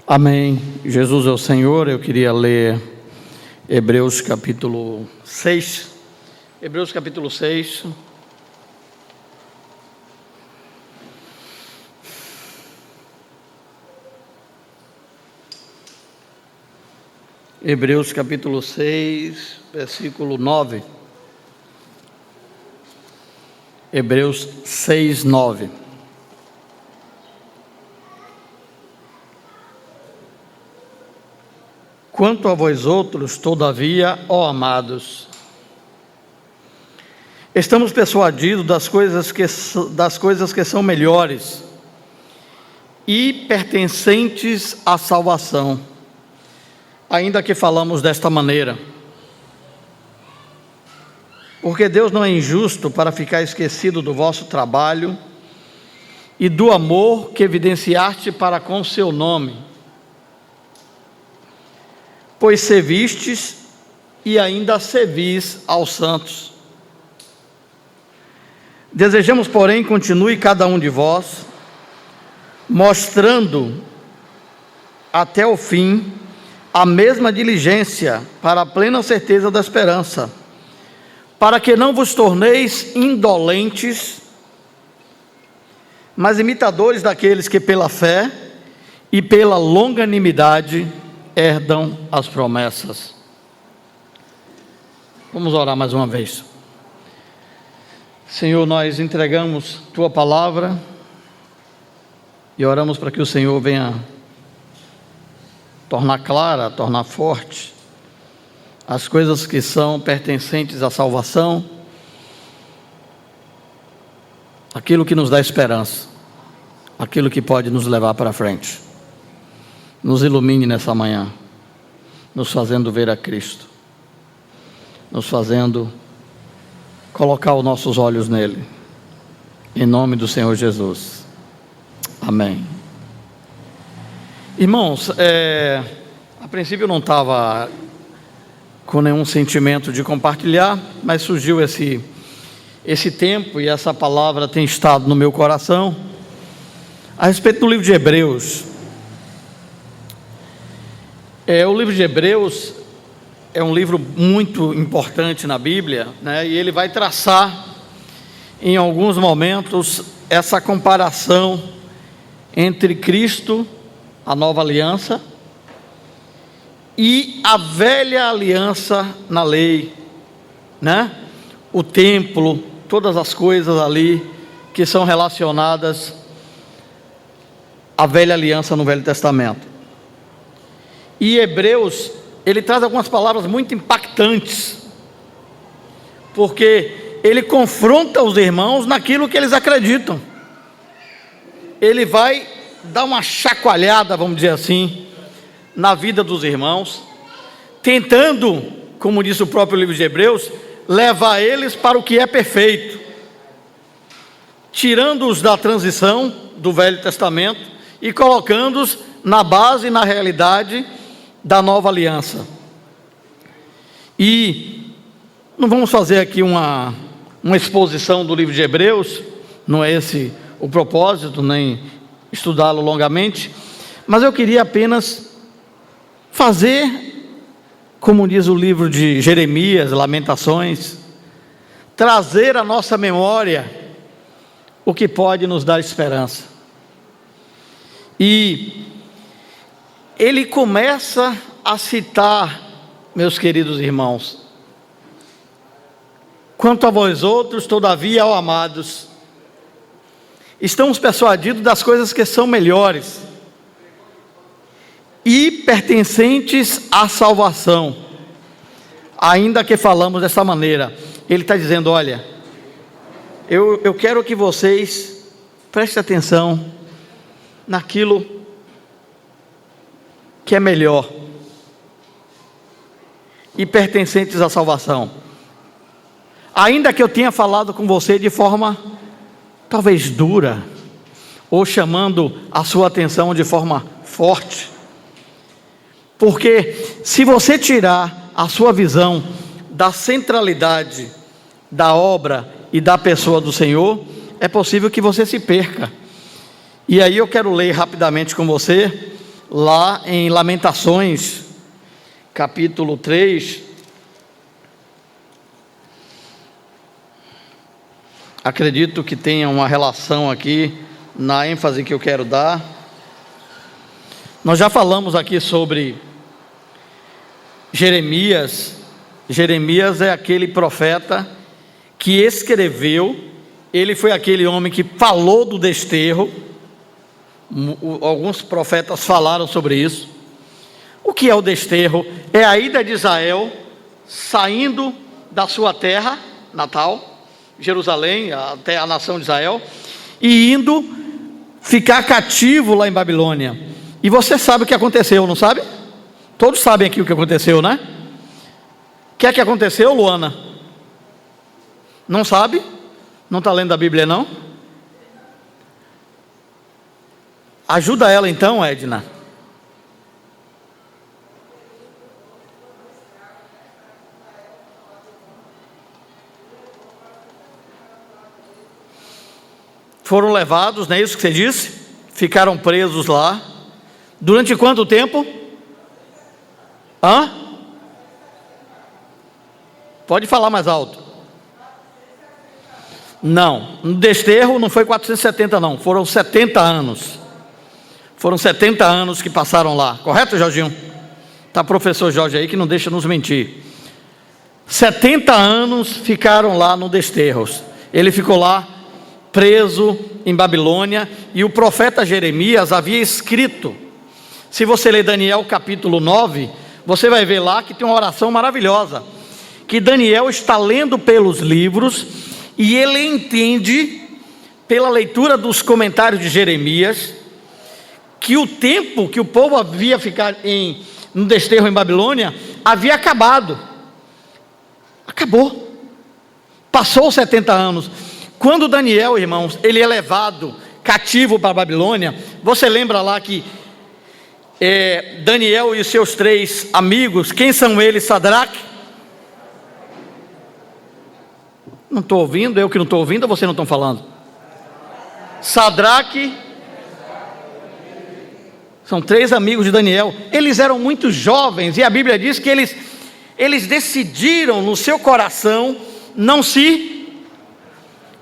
Amém. Jesus é o Senhor. Eu queria ler Hebreus capítulo 6. Hebreus capítulo 6. Hebreus capítulo 6, versículo 9. Hebreus 6, 9. Quanto a vós outros, todavia, ó amados, estamos persuadidos das coisas que são melhores e pertencentes à salvação, ainda que falamos desta maneira. Porque Deus não é injusto para ficar esquecido do vosso trabalho e do amor que evidenciaste para com seu nome, pois servistes e ainda servis aos santos. Desejamos, porém, continue cada um de vós, mostrando até o fim a mesma diligência para a plena certeza da esperança, para que não vos torneis indolentes, mas imitadores daqueles que pela fé e pela longanimidade herdam as promessas. Vamos orar mais uma vez. Senhor, nós entregamos Tua palavra e oramos para que o Senhor venha tornar clara, tornar forte as coisas que são pertencentes à salvação, aquilo que nos dá esperança, aquilo que pode nos levar para frente. Nos ilumine nessa manhã, nos fazendo ver a Cristo, nos fazendo colocar os nossos olhos nele, em nome do Senhor Jesus, amém. Irmãos, a princípio eu não estava com nenhum sentimento de compartilhar, mas surgiu esse tempo e essa palavra tem estado no meu coração, a respeito do livro de Hebreus. O livro de Hebreus é um livro muito importante na Bíblia, né? E ele vai traçar em alguns momentos essa comparação entre Cristo, a nova aliança, e a velha aliança na lei, né? O templo, todas as coisas ali que são relacionadas à velha aliança no Velho Testamento. E Hebreus, ele traz algumas palavras muito impactantes, porque ele confronta os irmãos naquilo que eles acreditam. Ele vai dar uma chacoalhada, vamos dizer assim, na vida dos irmãos, tentando, como diz o próprio livro de Hebreus, levar eles para o que é perfeito, tirando-os da transição do Velho Testamento e colocando-os na base e na realidade da nova aliança. E não vamos fazer aqui uma exposição do livro de Hebreus, não é esse o propósito, nem estudá-lo longamente, mas eu queria apenas fazer, como diz o livro de Jeremias, Lamentações, trazer à nossa memória o que pode nos dar esperança. E ele começa a citar, meus queridos irmãos: quanto a vós outros, todavia, ó amados, estamos persuadidos das coisas que são melhores e pertencentes à salvação, ainda que falamos dessa maneira. Ele está dizendo: olha, eu quero que vocês prestem atenção naquilo que é melhor e pertencentes à salvação, ainda que eu tenha falado com você de forma talvez dura, ou chamando a sua atenção de forma forte, porque se você tirar a sua visão da centralidade da obra e da pessoa do Senhor, é possível que você se perca. E aí eu quero ler rapidamente com você lá em Lamentações, capítulo 3. Acredito que tenha uma relação aqui na ênfase que eu quero dar. Nós já falamos aqui sobre Jeremias. Jeremias é aquele profeta que escreveu, ele foi aquele homem que falou do desterro. Alguns profetas falaram sobre isso. O que é o desterro? É a ida de Israel saindo da sua terra natal, Jerusalém, até a nação de Israel, e indo ficar cativo lá em Babilônia. E você sabe o que aconteceu, não sabe? Todos sabem aqui o que aconteceu, né? O que é que aconteceu, Luana? Não sabe? Não está lendo a Bíblia, não? Ajuda ela então, Edna. Foram levados, não é isso que você disse? Ficaram presos lá. Durante quanto tempo? Pode falar mais alto. Não, no desterro não foi 470 não, foram 70 anos. Foram 70 anos que passaram lá, correto, Jorginho? Está professor Jorge aí que não deixa nos mentir. 70 anos ficaram lá no desterro. Ele ficou lá preso em Babilônia, e o profeta Jeremias havia escrito. Se você ler Daniel capítulo 9, você vai ver lá que tem uma oração maravilhosa, que Daniel está lendo pelos livros, e ele entende, pela leitura dos comentários de Jeremias, que o tempo que o povo havia ficado no desterro em Babilônia, havia acabado. Acabou. Passou 70 anos. Quando Daniel, irmãos, ele é levado cativo para a Babilônia, você lembra lá que Daniel e seus 3 amigos, quem são eles? Sadraque? Não estou ouvindo, eu que não estou ouvindo, ou vocês não estão falando? Sadraque, são 3 amigos de Daniel. Eles eram muito jovens, e a Bíblia diz que eles decidiram no seu coração não se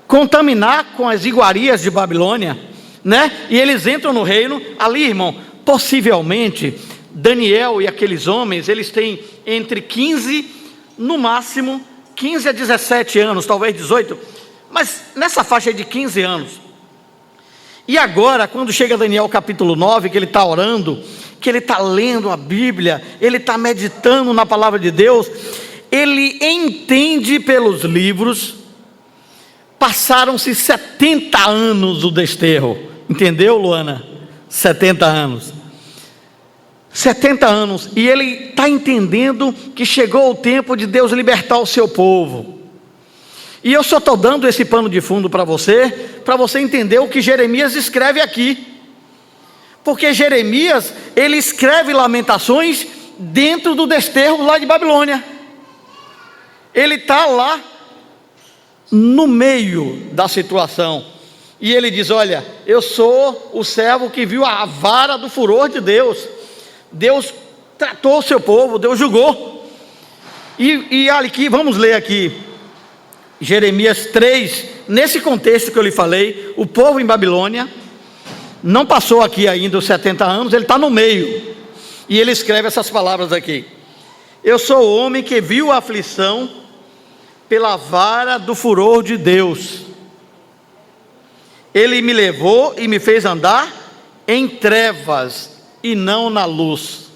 contaminar com as iguarias de Babilônia, né? E eles entram no reino. Ali, irmão, possivelmente Daniel e aqueles homens, eles têm entre 15, no máximo 15 a 17 anos, talvez 18, mas nessa faixa de 15 anos. E agora, quando chega Daniel capítulo 9, que ele está orando, que ele está lendo a Bíblia, ele está meditando na palavra de Deus, ele entende pelos livros. Passaram-se 70 anos do desterro, entendeu, Luana? 70 anos. 70 anos, e ele está entendendo que chegou o tempo de Deus libertar o seu povo. E eu só estou dando esse pano de fundo para você entender o que Jeremias escreve aqui. Porque Jeremias, ele escreve Lamentações dentro do desterro lá de Babilônia. Ele está lá no meio da situação, e ele diz: olha, eu sou o servo que viu a vara do furor de Deus. Deus tratou o seu povo, Deus julgou. E aqui, vamos ler aqui Jeremias 3, nesse contexto que eu lhe falei. O povo em Babilônia não passou aqui ainda os 70 anos, ele está no meio, e ele escreve essas palavras aqui: eu sou o homem que viu a aflição pela vara do furor de Deus. Ele me levou e me fez andar em trevas e não na luz.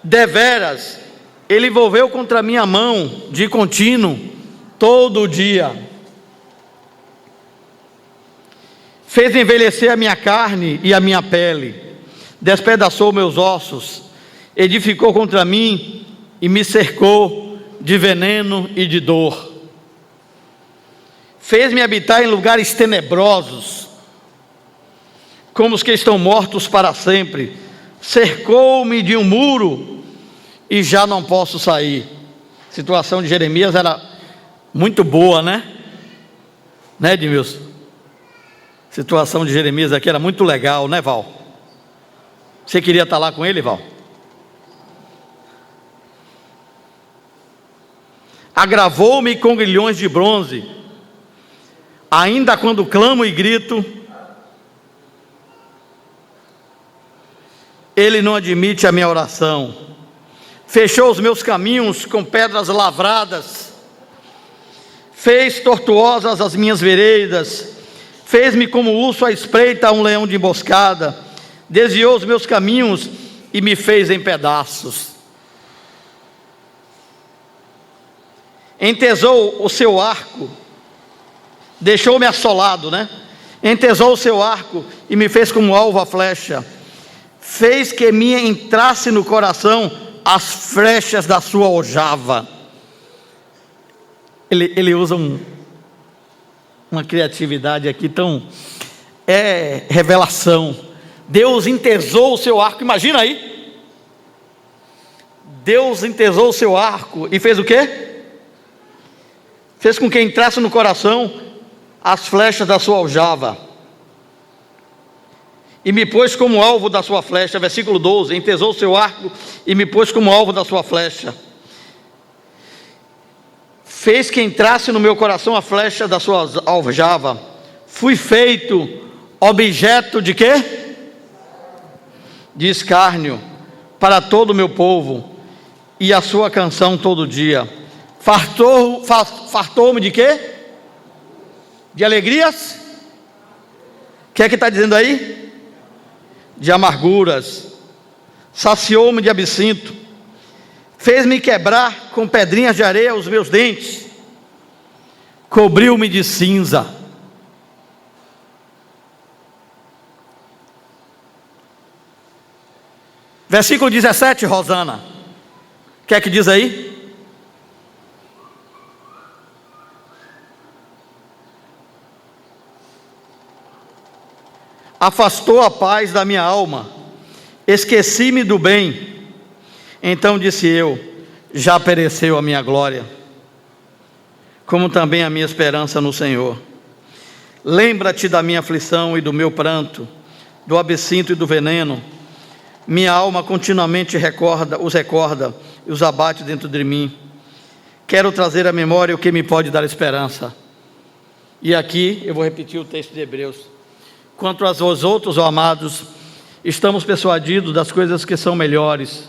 Deveras, ele volveu contra minha mão de contínuo todo o dia. Fez envelhecer a minha carne e a minha pele, despedaçou meus ossos, edificou contra mim e me cercou de veneno e de dor. Fez-me habitar em lugares tenebrosos, como os que estão mortos para sempre. Cercou-me de um muro e já não posso sair. A situação de Jeremias era muito boa, né? Né, Edmilson? situação de Jeremias aqui era muito legal, né, Val? Você queria estar lá com ele, Val? Agravou-me com grilhões de bronze, ainda quando clamo e grito, ele não admite a minha oração. Fechou os meus caminhos com pedras lavradas, fez tortuosas as minhas veredas, fez-me como urso à espreita a um leão de emboscada, desviou os meus caminhos e me fez em pedaços. Entesou o seu arco, deixou-me assolado, né? Entesou o seu arco e me fez como alvo a flecha, fez que me entrasse no coração as flechas da sua aljava. Ele usa uma criatividade aqui tão, revelação. Deus entesou o seu arco, imagina aí, Deus entesou o seu arco e fez o quê? Fez com que entrasse no coração as flechas da sua aljava, e me pôs como alvo da sua flecha. Versículo 12, entesou o seu arco e me pôs como alvo da sua flecha, fez que entrasse no meu coração a flecha da sua aljava. Fui feito objeto de quê? De escárnio para todo o meu povo, e a sua canção todo dia. Fartou-me de quê? De alegrias? O que é que está dizendo aí? De amarguras. Saciou-me de absinto, fez-me quebrar com pedrinhas de areia os meus dentes, cobriu-me de cinza. Versículo 17, Rosana, o que é que diz aí? Afastou a paz da minha alma, esqueci-me do bem. Então disse eu: já pereceu a minha glória, como também a minha esperança no Senhor. Lembra-te da minha aflição e do meu pranto, do absinto e do veneno. Minha alma continuamente os recorda e os abate dentro de mim. Quero trazer à memória o que me pode dar esperança. E aqui eu vou repetir o texto de Hebreus. Quanto a vós outros, ó amados, estamos persuadidos das coisas que são melhores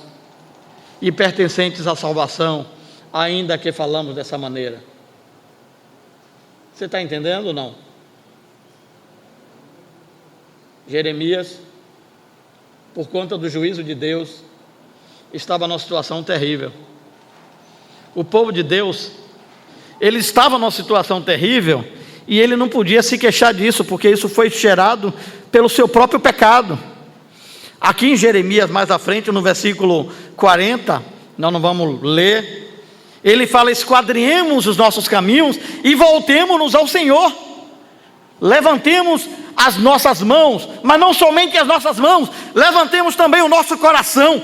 e pertencentes à salvação, ainda que falamos dessa maneira. Você está entendendo ou não? Jeremias, por conta do juízo de Deus, estava numa situação terrível. O povo de Deus, ele estava numa situação terrível, e ele não podia se queixar disso, porque isso foi gerado pelo seu próprio pecado. Aqui em Jeremias, mais à frente, no versículo 40, nós não vamos ler, ele fala: esquadrinhemos os nossos caminhos e voltemo-nos ao Senhor. Levantemos as nossas mãos, mas não somente as nossas mãos, levantemos também o nosso coração,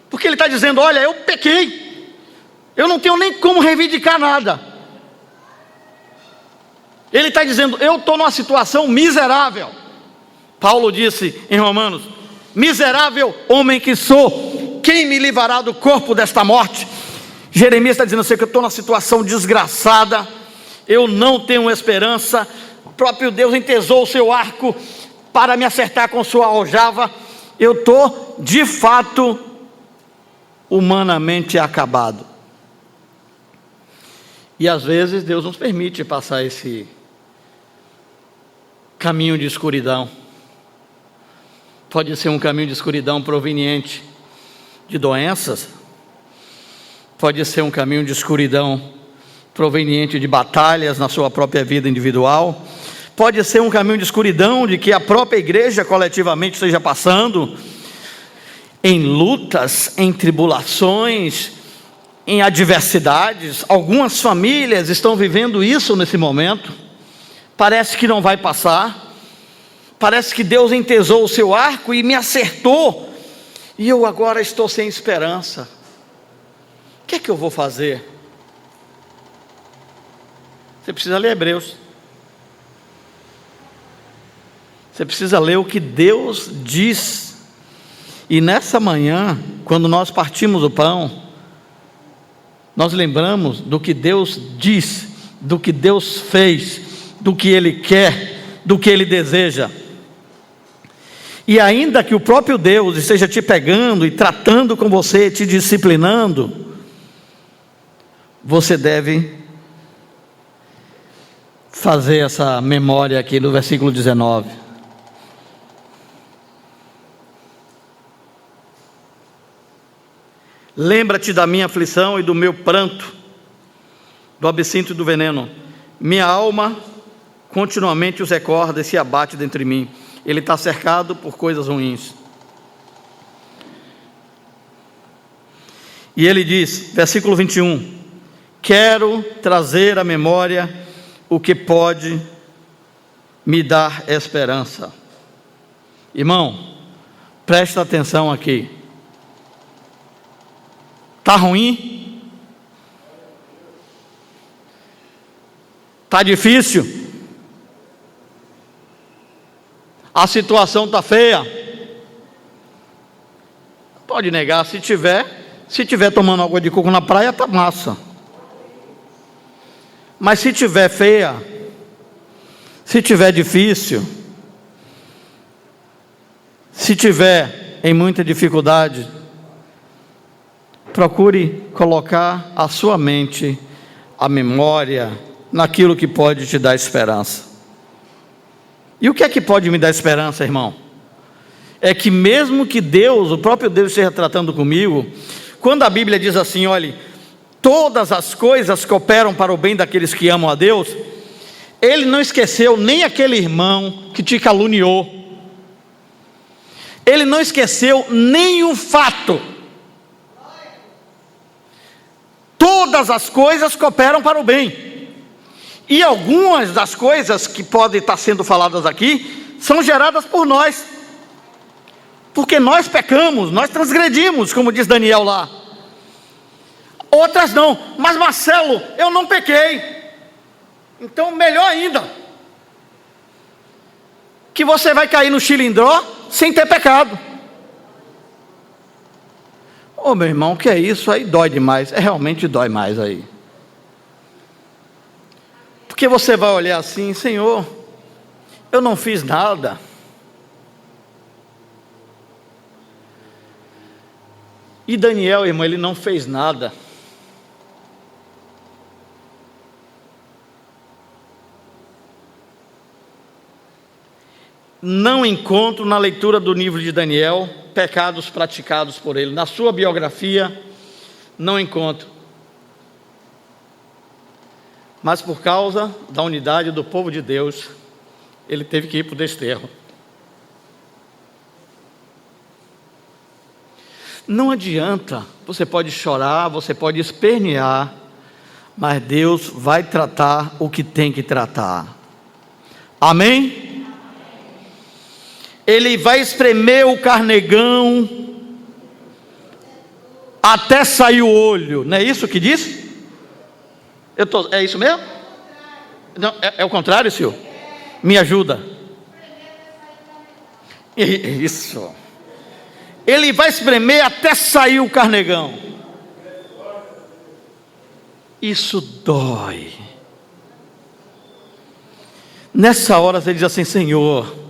porque ele está dizendo: olha, eu pequei, eu não tenho nem como reivindicar nada. Ele está dizendo: eu estou numa situação miserável. Paulo disse em Romanos: miserável homem que sou, quem me livrará do corpo desta morte? Jeremias está dizendo assim, que eu estou numa situação desgraçada, eu não tenho esperança. O próprio Deus entesou o seu arco para me acertar com sua aljava. Eu estou de fato humanamente acabado. E às vezes Deus nos permite passar esse caminho de escuridão. Pode ser um caminho de escuridão proveniente de doenças, pode ser um caminho de escuridão proveniente de batalhas na sua própria vida individual, pode ser um caminho de escuridão de que a própria igreja coletivamente esteja passando em lutas, em tribulações, em adversidades. Algumas famílias estão vivendo isso nesse momento. Parece que não vai passar, parece que Deus entesou o seu arco e me acertou, e eu agora estou sem esperança. O que é que eu vou fazer? Você precisa ler Hebreus. Você precisa ler o que Deus diz. E nessa manhã, quando nós partimos o pão, nós lembramos do que Deus diz, do que Deus fez, do que Ele quer, do que Ele deseja. E ainda que o próprio Deus esteja te pegando e tratando com você, te disciplinando, você deve fazer essa memória aqui no versículo 19. Lembra-te da minha aflição e do meu pranto, do absinto e do veneno. Minha alma continuamente os recorda e se abate dentro de mim. Ele está cercado por coisas ruins. E ele diz, versículo 21, quero trazer à memória o que pode me dar esperança. Irmão, presta atenção aqui. Está ruim? Está difícil? A situação está feia? Pode negar, se tiver tomando água de coco na praia, está massa. Mas se tiver feia, se tiver difícil, se tiver em muita dificuldade, procure colocar a sua mente, a memória, naquilo que pode te dar esperança. E o que é que pode me dar esperança, irmão? É que mesmo que Deus, o próprio Deus esteja tratando comigo, quando a Bíblia diz assim, olhe, todas as coisas cooperam para o bem daqueles que amam a Deus, Ele não esqueceu nem aquele irmão que te caluniou, Ele não esqueceu nem o fato. Todas as coisas cooperam para o bem. E algumas das coisas que podem estar sendo faladas aqui são geradas por nós, porque nós pecamos, nós transgredimos, como diz Daniel lá. Outras não, mas Marcelo, eu não pequei. Então melhor ainda, que você vai cair no chilindró sem ter pecado. Ô meu irmão, que é isso? Aí dói demais, realmente dói mais aí. Porque você vai olhar assim, Senhor, eu não fiz nada. E Daniel, irmão, ele não fez nada. Não encontro na leitura do livro de Daniel pecados praticados por ele. Na sua biografia, não encontro. Mas por causa da unidade do povo de Deus, ele teve que ir para o desterro. Não adianta, você pode chorar, você pode espernear, mas Deus vai tratar o que tem que tratar. Amém? Ele vai espremer o carnegão até sair o olho. Não é isso que diz? É isso mesmo? Não, é o contrário, senhor? Me ajuda. Isso. Ele vai espremer até sair o carnegão. Isso dói. Nessa hora você diz assim, Senhor,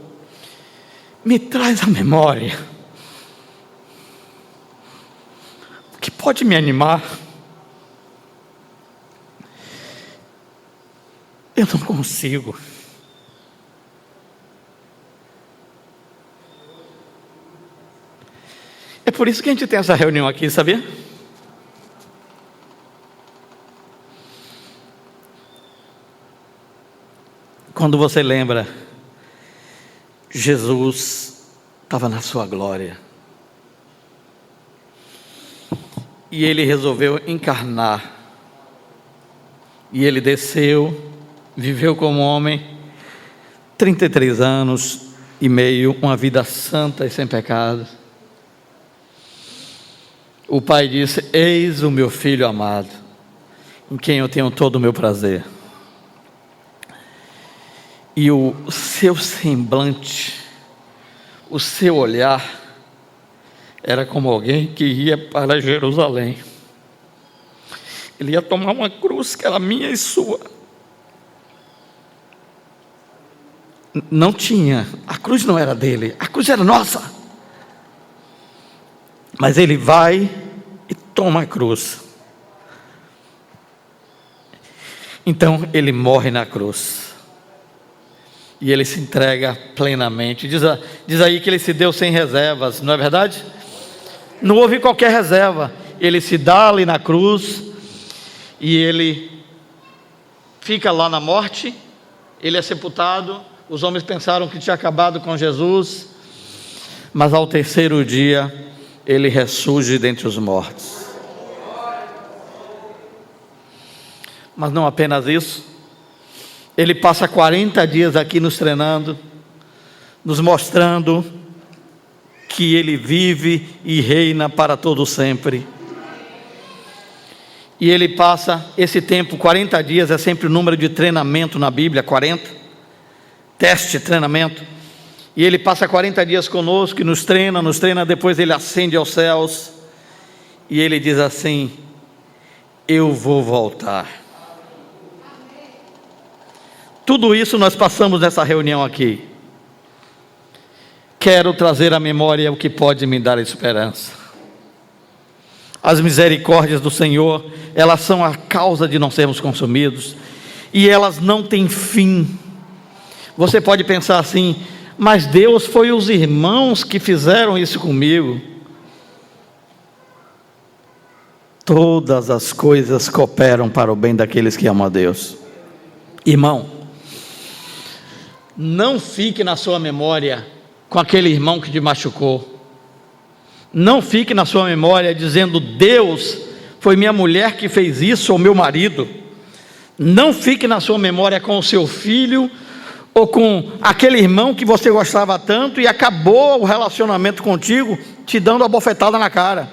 me traz a memória que pode me animar. Eu não consigo. É por isso que a gente tem essa reunião aqui, sabia? Quando você lembra, Jesus estava na sua glória. E Ele resolveu encarnar. E Ele desceu, viveu como homem, 33 anos e meio, uma vida santa e sem pecado. O Pai disse, eis o meu Filho amado, em quem eu tenho todo o meu prazer. e o seu semblante, o seu olhar, era como alguém que ia para Jerusalém. Ele ia tomar uma cruz que era minha e sua. Não tinha, a cruz não era dele, a cruz era nossa. Mas ele vai e toma a cruz. Então ele morre na cruz. E ele se entrega plenamente. Diz aí que ele se deu sem reservas, não é verdade? Não houve qualquer reserva. Ele se dá ali na cruz. E ele fica lá na morte. Ele é sepultado. Os homens pensaram que tinha acabado com Jesus. Mas ao terceiro dia, ele ressurge dentre os mortos. Mas não apenas isso. Ele passa 40 dias aqui nos treinando, nos mostrando que ele vive e reina para todo sempre. E ele passa esse tempo, 40 dias é sempre o número de treinamento na Bíblia, 40. Teste, treinamento. E ele passa 40 dias conosco e nos treina, depois ele ascende aos céus. E ele diz assim: eu vou voltar. Tudo isso nós passamos nessa reunião aqui. Quero trazer à memória o que pode me dar esperança. As misericórdias do Senhor, elas são a causa de não sermos consumidos, e elas não têm fim. Você pode pensar assim: mas Deus, foi os irmãos que fizeram isso comigo. Todas as coisas cooperam para o bem daqueles que amam a Deus. Irmão, não fique na sua memória com aquele irmão que te machucou. Não fique na sua memória dizendo: Deus, foi minha mulher que fez isso, ou meu marido. Não fique na sua memória com o seu filho, ou com aquele irmão que você gostava tanto e acabou o relacionamento contigo, te dando a bofetada na cara.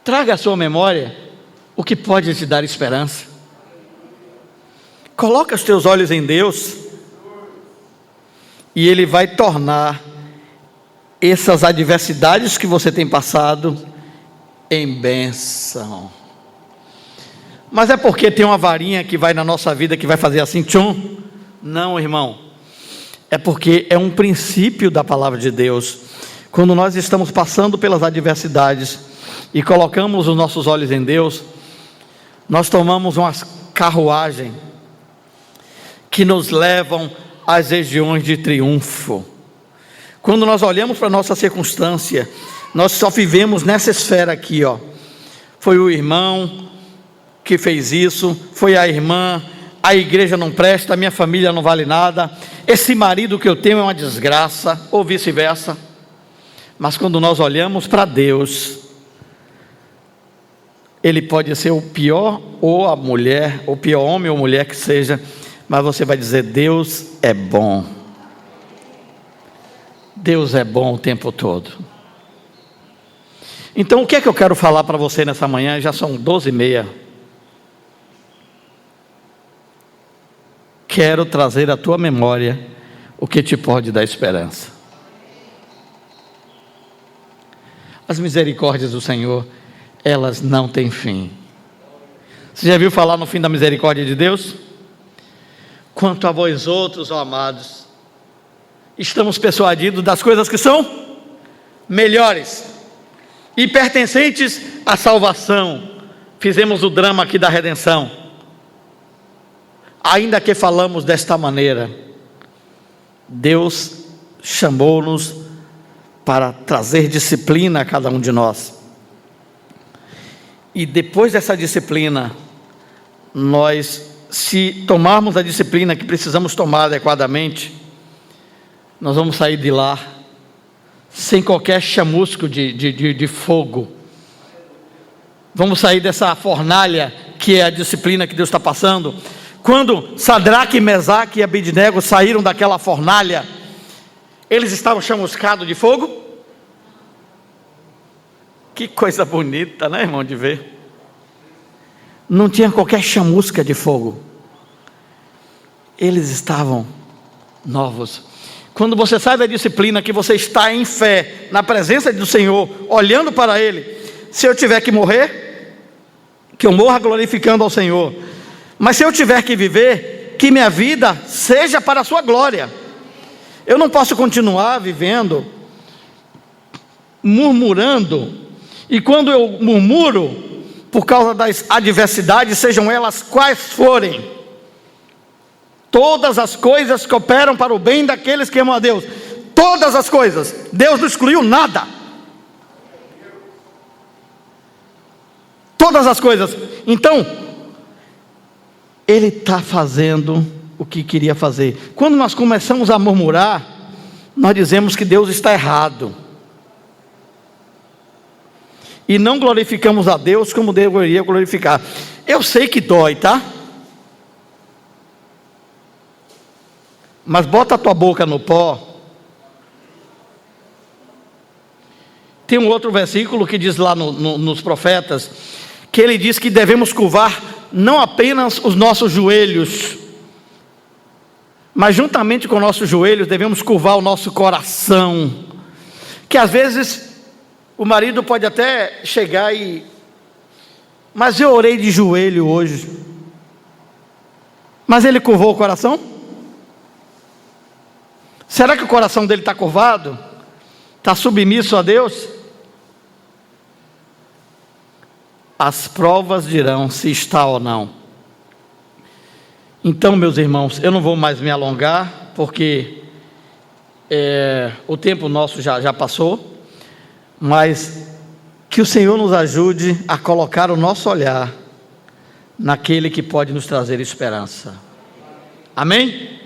Traga à sua memória o que pode te dar esperança. Coloca os teus olhos em Deus, e Ele vai tornar essas adversidades que você tem passado em bênção. Mas é porque tem uma varinha que vai na nossa vida, que vai fazer assim, tchum? Não, irmão. É porque é um princípio da palavra de Deus. Quando nós estamos passando pelas adversidades e colocamos os nossos olhos em Deus, nós tomamos uma carruagem que nos levam às regiões de triunfo. Quando nós olhamos para a nossa circunstância, nós só vivemos nessa esfera aqui, ó. Foi o irmão que fez isso, foi a irmã, a igreja não presta, a minha família não vale nada, esse marido que eu tenho é uma desgraça, ou vice-versa. Mas quando nós olhamos para Deus, Ele pode ser o pior, ou a mulher, o pior homem ou mulher que seja, mas você vai dizer: Deus é bom. Deus é bom o tempo todo. Então o que é que eu quero falar para você nessa manhã? Já são 12h30. Quero trazer à tua memória o que te pode dar esperança. As misericórdias do Senhor, elas não têm fim. Você já viu falar no fim da misericórdia de Deus? Quanto a vós outros, ó amados, estamos persuadidos das coisas que são melhores e pertencentes à salvação. Fizemos o drama aqui da redenção. Ainda que falamos desta maneira, Deus chamou-nos para trazer disciplina a cada um de nós. E depois dessa disciplina, nós, se tomarmos a disciplina que precisamos tomar adequadamente, nós vamos sair de lá sem qualquer chamusco de fogo. Vamos sair dessa fornalha que é a disciplina que Deus está passando. Quando Sadraque, Mesaque e Abednego saíram daquela fornalha, eles estavam chamuscados de fogo. Que coisa bonita, né, irmão, de ver. não tinha qualquer chamusca de fogo. Eles estavam novos. Quando você sai da disciplina, que você está em fé, na presença do Senhor, olhando para Ele, se eu tiver que morrer, que eu morra glorificando ao Senhor, mas se eu tiver que viver, que minha vida seja para a sua glória. Eu não posso continuar vivendo, murmurando, e quando eu murmuro, por causa das adversidades, sejam elas quais forem, todas as coisas cooperam para o bem daqueles que amam a Deus. Todas as coisas, Deus não excluiu nada. Todas as coisas. Então, Ele está fazendo o que queria fazer. Quando nós começamos a murmurar, nós dizemos que Deus está errado, e não glorificamos a Deus como deveria glorificar. Eu sei que dói, tá? Mas bota a tua boca no pó. Tem um outro versículo que diz lá nos profetas, que ele diz que devemos curvar não apenas os nossos joelhos, mas juntamente com nossos joelhos devemos curvar o nosso coração. Que às vezes o marido pode até chegar mas eu orei de joelho hoje. Mas ele curvou o coração? Será que o coração dele está curvado? Está submisso a Deus? As provas dirão se está ou não. Então, meus irmãos, eu não vou mais me alongar, porque o tempo nosso já passou, mas que o Senhor nos ajude a colocar o nosso olhar naquele que pode nos trazer esperança. Amém?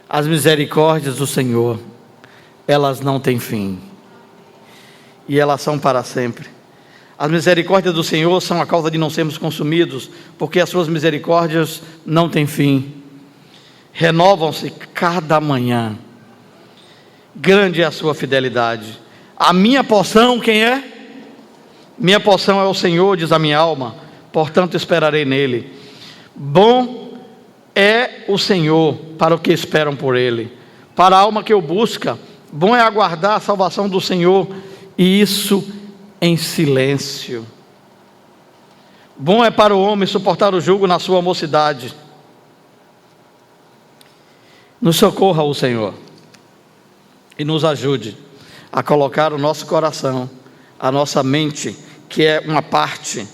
As misericórdias do Senhor, elas não têm fim, e elas são para sempre. As misericórdias do Senhor são a causa de não sermos consumidos, porque as suas misericórdias não têm fim, renovam-se cada manhã. Grande é a sua fidelidade. A minha porção, quem é? Minha porção é o Senhor, diz a minha alma, portanto esperarei nele. Bom é o Senhor para o que esperam por Ele, para a alma que o busca. Bom é aguardar a salvação do Senhor, e isso em silêncio. Bom é para o homem suportar o jugo na sua mocidade. Nos socorra o Senhor, e nos ajude a colocar o nosso coração, a nossa mente, que é uma parte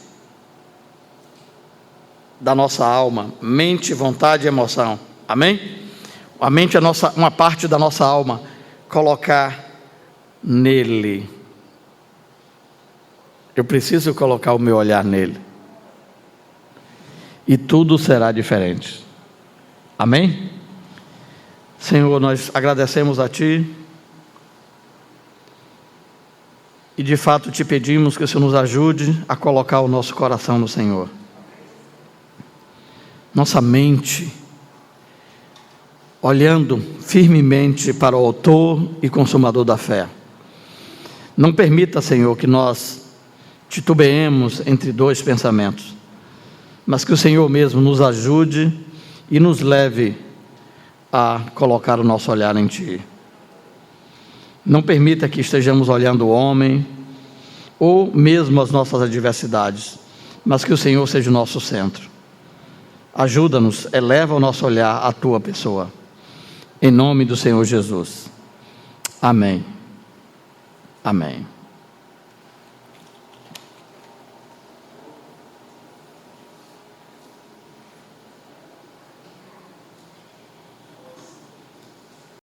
da nossa alma, mente, vontade e emoção, amém? A mente é uma parte da nossa alma, colocar nele. Eu preciso colocar o meu olhar nele, e tudo será diferente, amém? Senhor, nós agradecemos a Ti, e de fato Te pedimos que o Senhor nos ajude a colocar o nosso coração no Senhor. Nossa mente, olhando firmemente para o autor e consumador da fé. Não permita, Senhor, que nós titubeemos entre dois pensamentos, mas que o Senhor mesmo nos ajude e nos leve a colocar o nosso olhar em Ti. Não permita que estejamos olhando o homem, ou mesmo as nossas adversidades, mas que o Senhor seja o nosso centro. Ajuda-nos, eleva o nosso olhar à Tua pessoa, em nome do Senhor Jesus, amém, amém.